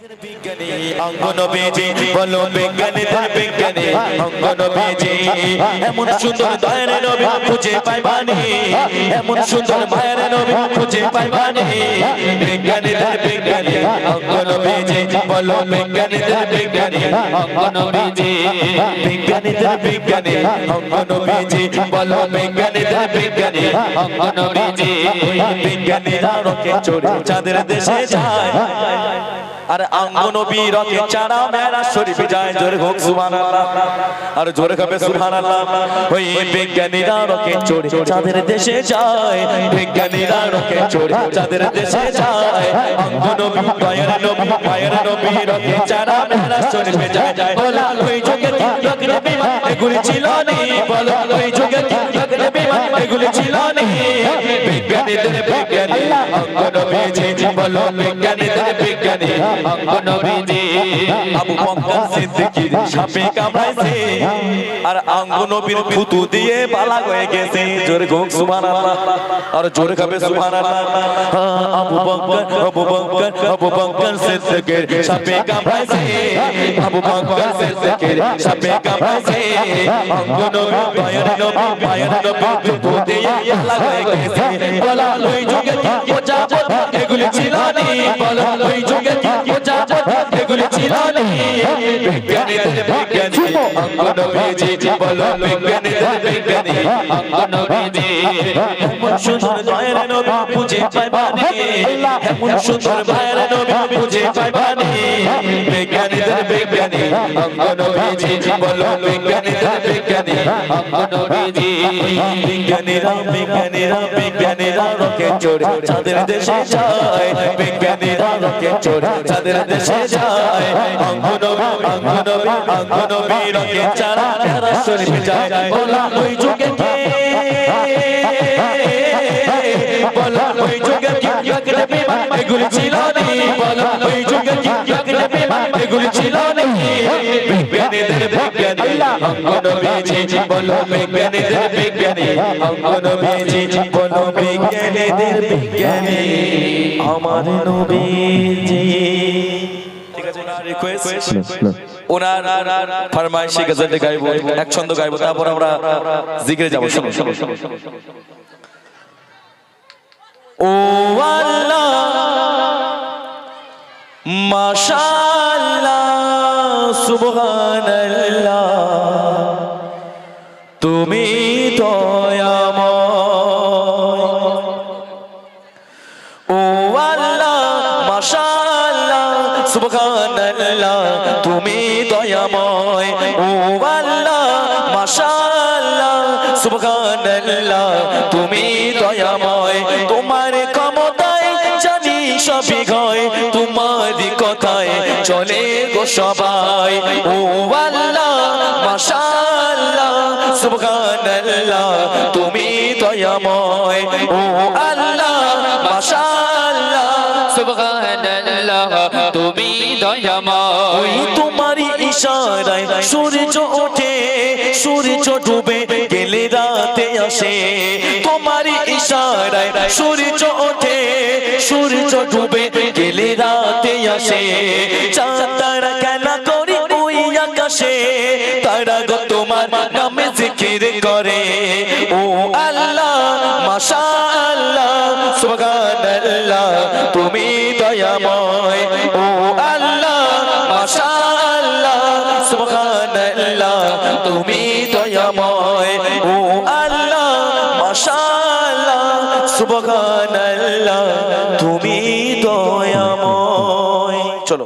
বিজ্ঞানী অঙ্গনবীজি বলো বিজ্ঞানীদের বিজ্ঞানী অঙ্গনবীজি এমন সুন্দর দয়ার নবী খুঁজে পাইবানি এমন সুন্দর মায়ের নবী খুঁজে পাইবানি বিজ্ঞানীদের বিজ্ঞানী অঙ্গনবীজি বলো বিজ্ঞানীদের বিজ্ঞানী অঙ্গনবীজি বিজ্ঞানীদের বিজ্ঞানী অঙ্গনবীজি বলো বিজ্ঞানীদের বিজ্ঞানী অঙ্গনবীজি বিজ্ঞানীরা রকে চড়ে চাঁদের দেশে যায় আর অঙ্গনবী রকে চারা মেরা শরীফে যায় জোরে হোক সুবহানাল্লাহ আর জোরে হবে সুবহানাল্লাহ ওই বিজ্ঞানীরা রকে চড়ে চাঁদের দেশে যায় বিজ্ঞানীরা রকে চড়ে চাঁদের দেশে যায় অঙ্গনবী পায়ের নবী রকে চারা মেরা শরীফে যায় বলা ওই যুগে কি নবী এগুলি ছিল না বলা ওই যুগে কি নবী এগুলি ছিল না বিজ্ঞানীদের বিজ্ঞানী অঙ্গনবীজি বলো বিজ্ঞানীদের বিজ্ঞানী অঙ্গনবীজি আবু বকর সিদ্দিকীর সাপে কামড়াইছে আর অঙ্গনবীর থুতু দিয়ে বালা হয়ে গেছে জোরে হোক সুবহানাল্লাহ আর জোরে হবে সুবহানাল্লাহ আবু বকর সিদ্দিকীর সাপে কামড়াইছে আবু বকর সিদ্দিকীর সাপে কামড়াইছে অঙ্গনবী পায়ের নবী থুতু দিয়ে বালা হয়ে গেছে বলা ওই যুগে কি যাবে এগুলি ছিল না বলা ওই যুগে কি এগুলি ছিল না বিজ্ঞানীদের বিজ্ঞানী অঙ্গনবীজি বলো বিজ্ঞানীদের বিজ্ঞানী অঙ্গনবীজি এমন সুন্দর দয়ার নবী খুঁজে পাইবানি এমন সুন্দর মায়ের নবী খুঁজে পাইবানি বিজ্ঞানীদের বিজ্ঞানী অঙ্গনবীজি বলো বিজ্ঞানীদের বিজ্ঞানী অঙ্গনবীজি বিজ্ঞানীরা রকে চড়ে চাঁদের দেশে যায় বিজ্ঞানীরা রকে চড়ে চাঁদের দেশে যায় অঙ্গনবী রকে চারা মেরা শরীফে যায় বলা ওই যুগে কে বলা ওই যুগে কি নবী এগুলি ছিল না বলা ওই যুগে কি নবী এগুলি ছিল না বিজ্ঞানীদের বিজ্ঞানী অঙ্গনবীজি বলো বিজ্ঞানীদের বিজ্ঞানী অঙ্গনবীজি বলো বিজ্ঞানীদের বিজ্ঞানী আমার নবীজি ঠিক আছে ওনার রিকোয়েস্ট ওনার ফরমাইশে গজল গাইবো এক ছন্দ গাইবো তারপর আমরা জিকিরে যাব শুনো ও আল্লাহ মাশাআল্লাহ সুবহানাল্লাহ তুমি দয়াময় ও আল্লাহ মাশাআল্লাহ সুবহানাল্লাহ তুমি দয়াময় ও আল্লাহ মাশাআল্লাহ সুবহানাল্লাহ তুমি দয়াময় তোমার ক্ষমতায় জানি সবই হয় তোমারই কথায় চলে গো সবাই ও আল্লাহ মাশাআল্লাহ সুবহানাল্লাহ তুমি দয়াময় ও আল্লাহ মাশাআল্লাহ সুবহানাল্লাহ তুমি দয়াময় তোমারই ইশারায় সূর্য ওঠে সূর্য ডুবে গেলে রাতে আসে তোমারই ইশারায় সূর্য ওঠে সূর্য ডুবে গেলে রাতে আসে চাঁদ তারা খেলা করি ওই আকাশে তারা গো তোমার নামে জিকির করে ও আল্লাহ মাশাআল্লাহ সুবহানাল্লাহ তুমি দয়াময় ও আল্লাহ মাশাআল্লাহ সুবহানাল্লাহ তুমি দয়াময় ও আল্লাহ মাশাআল্লাহ সুবহানাল্লাহ তুমি দয়াময় চলো